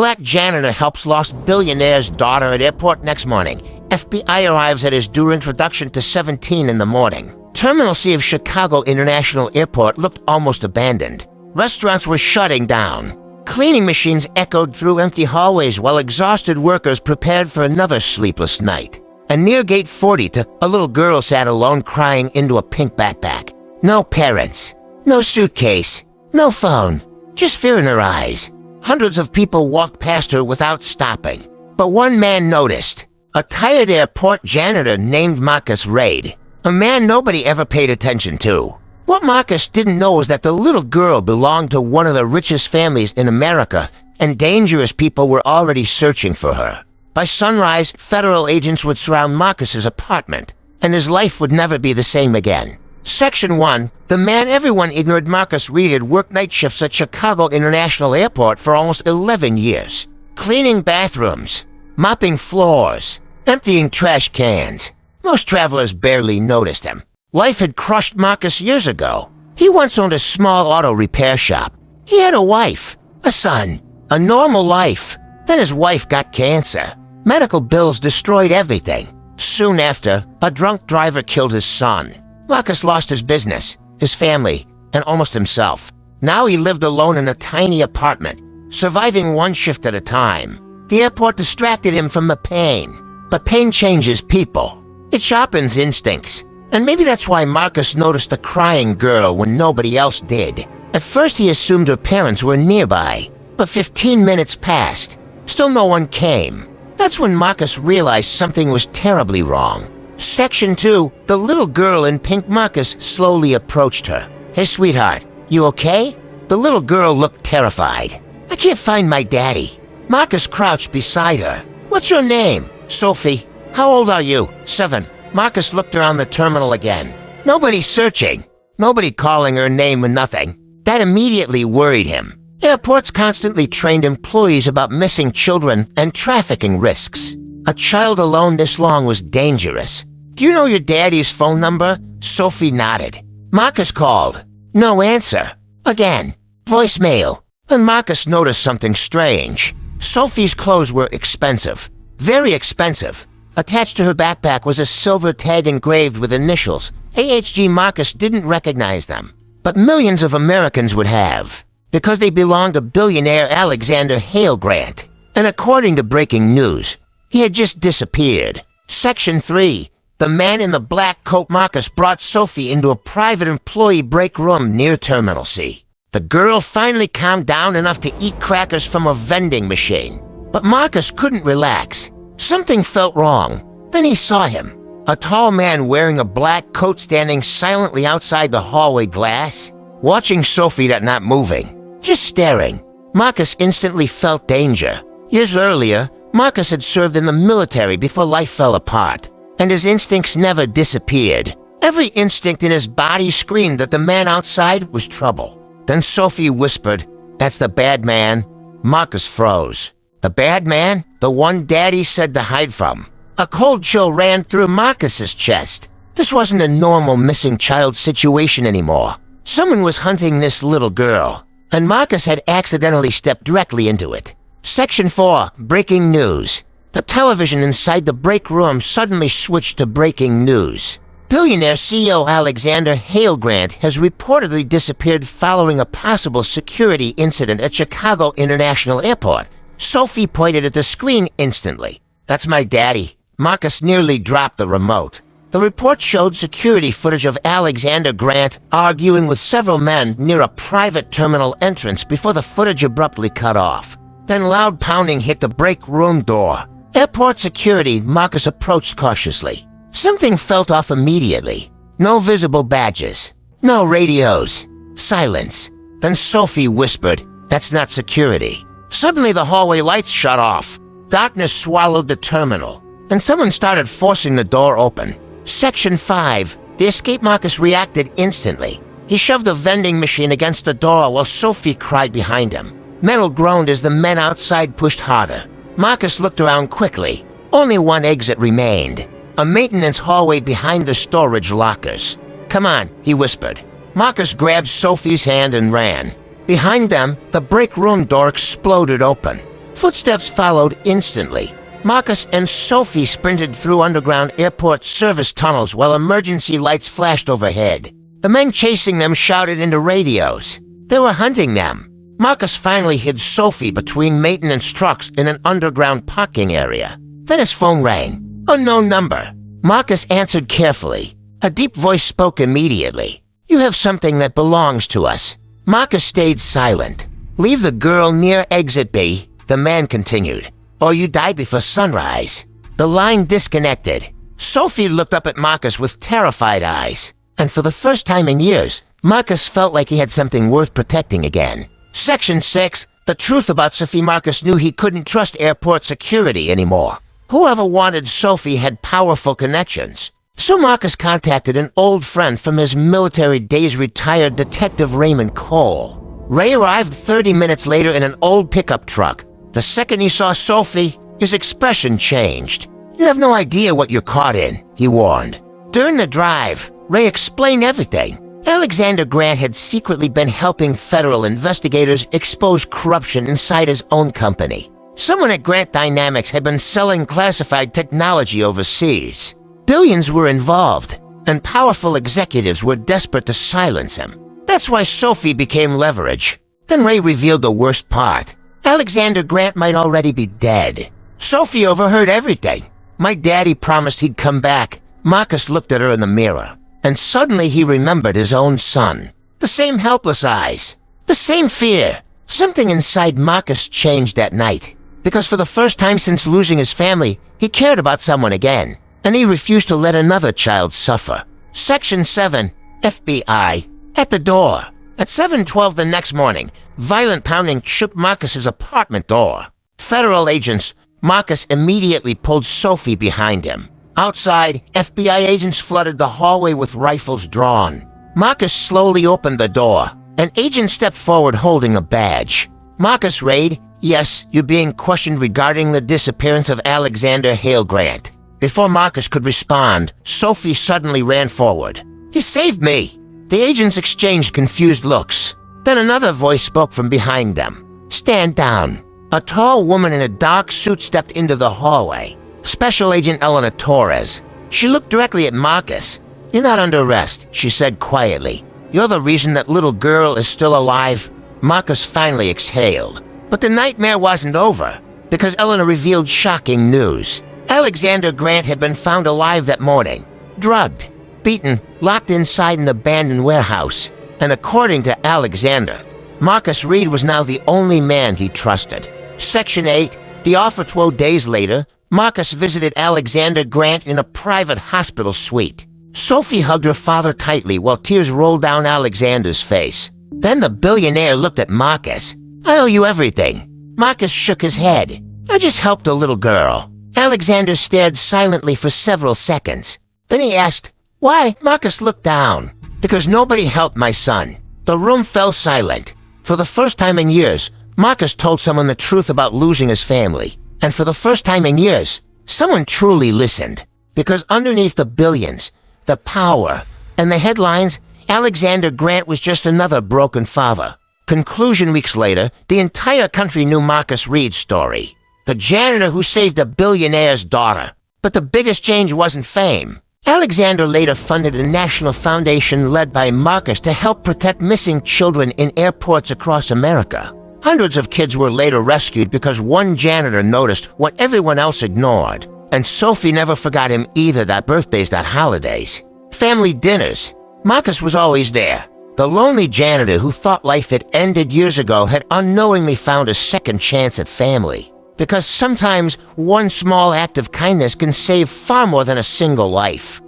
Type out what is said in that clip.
Black janitor helps lost billionaire's daughter at airport next morning. FBI arrives at his due introduction to 17 in the morning. Terminal C of Chicago International Airport looked almost abandoned. Restaurants were shutting down. Cleaning machines echoed through empty hallways while exhausted workers prepared for another sleepless night. And near gate 40, a little girl sat alone crying into a pink backpack. No parents, no suitcase, no phone, just fear in her eyes. Hundreds of people walked past her without stopping. But one man noticed. A tired airport janitor named Marcus Raid. A man nobody ever paid attention to. What Marcus didn't know was that the little girl belonged to one of the richest families in America, and dangerous people were already searching for her. By sunrise, federal agents would surround Marcus's apartment, and his life would never be the same again. Section 1. The man everyone ignored. Marcus Reed had worked night shifts at Chicago International Airport for almost 11 years. Cleaning bathrooms, mopping floors, emptying trash cans. Most travelers barely noticed him. Life had crushed Marcus years ago. He once owned a small auto repair shop. He had a wife, a son, a normal life. Then his wife got cancer. Medical bills destroyed everything. Soon after, a drunk driver killed his son. Marcus lost his business, his family, and almost himself. Now he lived alone in a tiny apartment, surviving one shift at a time. The airport distracted him from the pain. But pain changes people. It sharpens instincts. And maybe that's why Marcus noticed the crying girl when nobody else did. At first he assumed her parents were nearby, but 15 minutes passed. Still no one came. That's when Marcus realized something was terribly wrong. Section 2. The little girl in pink. Marcus slowly approached her. Hey, sweetheart, you okay? The little girl looked terrified. I can't find my daddy. Marcus crouched beside her. What's your name? Sophie. How old are you? 7. Marcus looked around the terminal again. Nobody searching. Nobody calling her name or nothing. That immediately worried him. Airports constantly trained employees about missing children and trafficking risks. A child alone this long was dangerous. Do you know your daddy's phone number? Sophie nodded. Marcus called. No answer. Again. Voicemail. Then Marcus noticed something strange. Sophie's clothes were expensive. Very expensive. Attached to her backpack was a silver tag engraved with initials. AHG. Marcus didn't recognize them. But millions of Americans would have. Because they belonged to billionaire Alexander Hale Grant. And according to breaking news, he had just disappeared. Section 3. The man in the black coat. Marcus brought Sophie into a private employee break room near Terminal C. The girl finally calmed down enough to eat crackers from a vending machine. But Marcus couldn't relax. Something felt wrong. Then he saw him. A tall man wearing a black coat standing silently outside the hallway glass, watching Sophie but not moving, just staring. Marcus instantly felt danger. Years earlier, Marcus had served in the military before life fell apart, and his instincts never disappeared. Every instinct in his body screamed that the man outside was trouble. Then Sophie whispered, "That's the bad man." Marcus froze. The bad man? The one Daddy said to hide from. A cold chill ran through Marcus's chest. This wasn't a normal missing child situation anymore. Someone was hunting this little girl, and Marcus had accidentally stepped directly into it. Section 4. Breaking news. The television inside the break room suddenly switched to breaking news. Billionaire CEO Alexander Hale Grant has reportedly disappeared following a possible security incident at Chicago International Airport. Sophie pointed at the screen instantly. That's my daddy. Marcus nearly dropped the remote. The report showed security footage of Alexander Grant arguing with several men near a private terminal entrance before the footage abruptly cut off. Then loud pounding hit the break room door. Airport security. Marcus approached cautiously. Something felt off immediately. No visible badges. No radios. Silence. Then Sophie whispered, "That's not security." Suddenly the hallway lights shut off. Darkness swallowed the terminal, and someone started forcing the door open. Section 5. The escape. Marcus reacted instantly. He shoved the vending machine against the door while Sophie cried behind him. Metal groaned as the men outside pushed harder. Marcus looked around quickly. Only one exit remained. A maintenance hallway behind the storage lockers. "Come on," he whispered. Marcus grabbed Sophie's hand and ran. Behind them, the break room door exploded open. Footsteps followed instantly. Marcus and Sophie sprinted through underground airport service tunnels while emergency lights flashed overhead. The men chasing them shouted into radios. They were hunting them. Marcus finally hid Sophie between maintenance trucks in an underground parking area. Then his phone rang. Unknown number. Marcus answered carefully. A deep voice spoke immediately. You have something that belongs to us. Marcus stayed silent. Leave the girl near exit B, the man continued, or you die before sunrise. The line disconnected. Sophie looked up at Marcus with terrified eyes. And for the first time in years, Marcus felt like he had something worth protecting again. Section 6. The truth about Sophie. Marcus knew he couldn't trust airport security anymore. Whoever wanted Sophie had powerful connections. So Marcus contacted an old friend from his military days, retired Detective Raymond Cole. Ray arrived 30 minutes later in an old pickup truck. The second he saw Sophie, his expression changed. You have no idea what you're caught in, he warned. During the drive, Ray explained everything. Alexander Grant had secretly been helping federal investigators expose corruption inside his own company. Someone at Grant Dynamics had been selling classified technology overseas. Billions were involved, and powerful executives were desperate to silence him. That's why Sophie became leverage. Then Ray revealed the worst part. Alexander Grant might already be dead. Sophie overheard everything. My daddy promised he'd come back. Marcus looked at her in the mirror, and suddenly he remembered his own son. The same helpless eyes, the same fear. Something inside Marcus changed that night, because for the first time since losing his family, he cared about someone again, and he refused to let another child suffer. Section 7, FBI. At the door. At 7:12 the next morning, violent pounding shook Marcus's apartment door. Federal agents. Marcus immediately pulled Sophie behind him. Outside, FBI agents flooded the hallway with rifles drawn. Marcus slowly opened the door. An agent stepped forward holding a badge. Marcus Raid, yes, you're being questioned regarding the disappearance of Alexander Hale Grant. Before Marcus could respond, Sophie suddenly ran forward. He saved me. The agents exchanged confused looks. Then another voice spoke from behind them. Stand down. A tall woman in a dark suit stepped into the hallway. Special Agent Eleanor Torres. She looked directly at Marcus. You're not under arrest, she said quietly. You're the reason that little girl is still alive. Marcus finally exhaled. But the nightmare wasn't over, because Eleanor revealed shocking news. Alexander Grant had been found alive that morning, drugged, beaten, locked inside an abandoned warehouse. And according to Alexander, Marcus Reed was now the only man he trusted. Section 8. The offer 12 days later, Marcus visited Alexander Grant in a private hospital suite. Sophie hugged her father tightly while tears rolled down Alexander's face. Then the billionaire looked at Marcus. I owe you everything. Marcus shook his head. I just helped a little girl. Alexander stared silently for several seconds. Then he asked, why? Marcus looked down. Because nobody helped my son. The room fell silent. For the first time in years, Marcus told someone the truth about losing his family. And for the first time in years, someone truly listened. Because underneath the billions, the power, and the headlines, Alexander Grant was just another broken father. Conclusion. Weeks later, the entire country knew Marcus Reed's story. The janitor who saved a billionaire's daughter. But the biggest change wasn't fame. Alexander later funded a national foundation led by Marcus to help protect missing children in airports across America. Hundreds of kids were later rescued because one janitor noticed what everyone else ignored. And Sophie never forgot him either, that birthdays, that holidays. Family dinners. Marcus was always there. The lonely janitor who thought life had ended years ago had unknowingly found a second chance at family. Because sometimes one small act of kindness can save far more than a single life.